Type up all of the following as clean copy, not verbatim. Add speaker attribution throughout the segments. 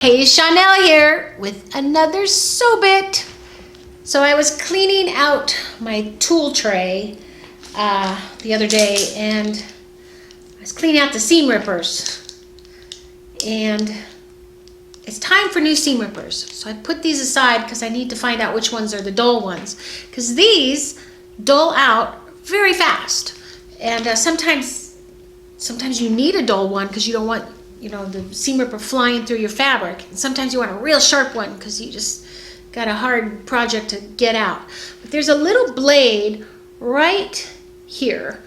Speaker 1: Hey, Chanel here with another SewBit. So I was cleaning out my tool tray the other day, and I was cleaning out the seam rippers. And it's time for new seam rippers. So I put these aside because I need to find out which ones are the dull ones. Because these dull out very fast. And sometimes you need a dull one because you don't want the seam ripper flying through your fabric. And sometimes you want a real sharp one because you just got a hard project to get out. But there's a little blade right here,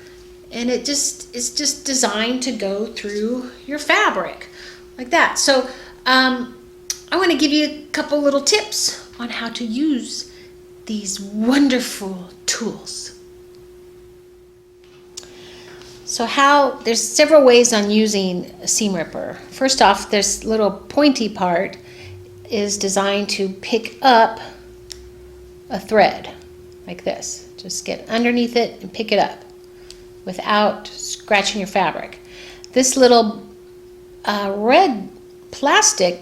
Speaker 1: and it's just designed to go through your fabric like that. So I want to give you a couple little tips on how to use these wonderful tools. So there's several ways on using a seam ripper. First off, this little pointy part is designed to pick up a thread like this. Just get underneath it and pick it up without scratching your fabric. This little red plastic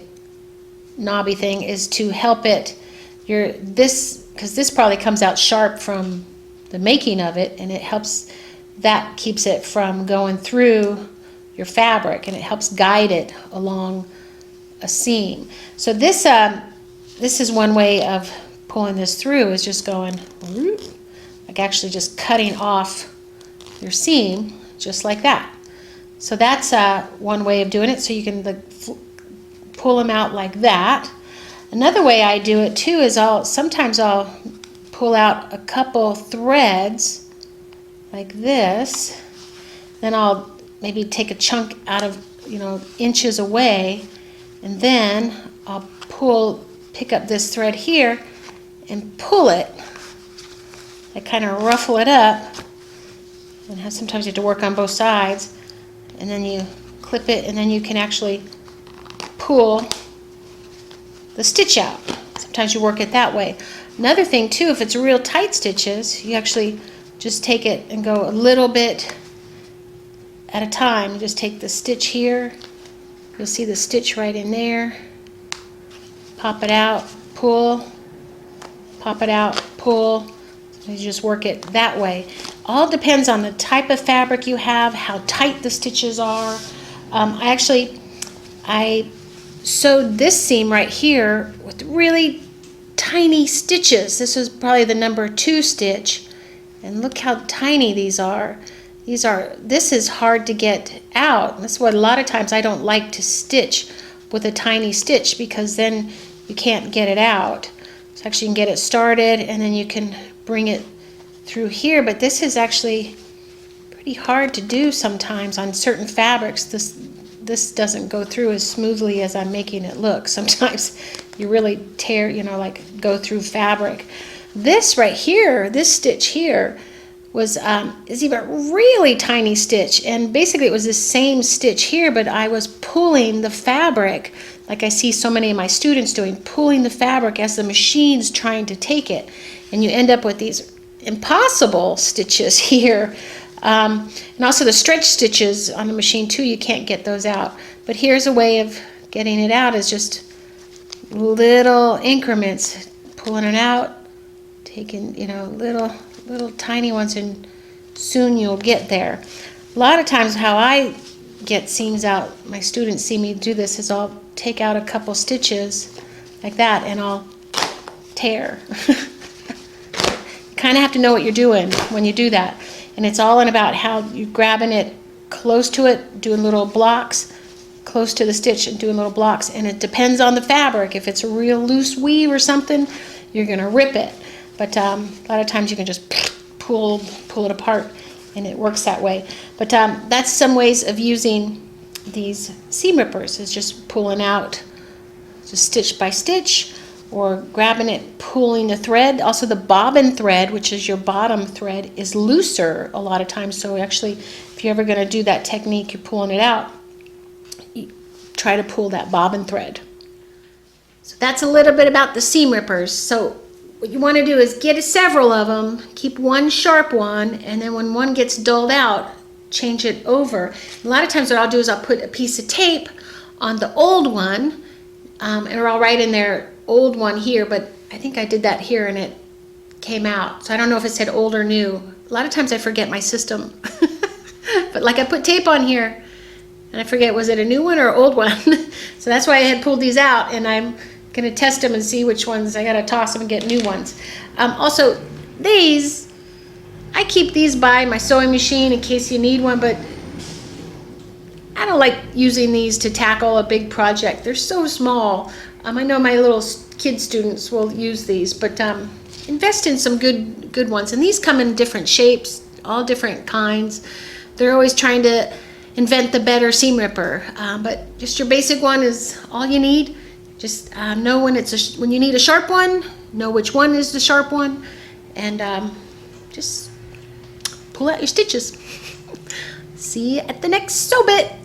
Speaker 1: knobby thing is to help it, because this probably comes out sharp from the making of it, and it helps. That keeps it from going through your fabric, and it helps guide it along a seam. So this is one way of pulling this through, is just going like actually just cutting off your seam just like that. So that's one way of doing it. So you can pull them out like that. Another way I do it too is sometimes I'll pull out a couple threads like this, then I'll maybe take a chunk out of inches away, and then I'll pick up this thread here and pull it. I kind of ruffle it up, and sometimes you have to work on both sides, and then you clip it, and then you can actually pull the stitch out. Sometimes you work it that way. Another thing too, if it's real tight stitches, you actually just take it and go a little bit at a time. You just take the stitch here. You'll see the stitch right in there. Pop it out, pull. Pop it out, pull. You just work it that way. All depends on the type of fabric you have, how tight the stitches are. I sewed this seam right here with really tiny stitches. This is probably the number 2 stitch. And look how tiny these are. This is hard to get out. That's what a lot of times I don't like to stitch with a tiny stitch, because then you can't get it out. So actually you can get it started, and then you can bring it through here. But this is actually pretty hard to do sometimes on certain fabrics. This doesn't go through as smoothly as I'm making it look. Sometimes you really tear, go through fabric. This right here, this stitch here, is even a really tiny stitch, and basically it was the same stitch here, but I was pulling the fabric, like I see so many of my students doing, pulling the fabric as the machine's trying to take it, and you end up with these impossible stitches here. And also the stretch stitches on the machine too, you can't get those out. But here's a way of getting it out, is just little increments, pulling it out, taking little tiny ones, and soon you'll get there. A lot of times how I get seams out, my students see me do this, is I'll take out a couple stitches like that, and I'll tear. You kind of have to know what you're doing when you do that, and it's all in about how you're grabbing it close to it, doing little blocks close to the stitch and doing little blocks. And it depends on the fabric. If it's a real loose weave or something, you're going to rip it. But a lot of times you can just pull it apart, and it works that way. But that's some ways of using these seam rippers, is just pulling out just stitch by stitch, or grabbing it, pulling the thread. Also the bobbin thread, which is your bottom thread, is looser a lot of times. So actually, if you're ever going to do that technique, you're pulling it out, you try to pull that bobbin thread. So that's a little bit about the seam rippers. So what you want to do is get several of them, keep one sharp one, and then when one gets dulled out, change it over. A lot of times what I'll do is I'll put a piece of tape on the old one, or I'll write in their old one here, but I think I did that here and it came out. So I don't know if it said old or new. A lot of times I forget my system. But like I put tape on here and I forget, was it a new one or an old one? So that's why I had pulled these out, and I'm going to test them and see which ones. I got to toss them and get new ones. Also, these, I keep these by my sewing machine in case you need one, but I don't like using these to tackle a big project. They're so small. I know my little kid students will use these, but invest in some good ones. And these come in different shapes, all different kinds. They're always trying to invent the better seam ripper, but just your basic one is all you need. Just know when you need a sharp one, know which one is the sharp one, and just pull out your stitches. See you at the next SewBit.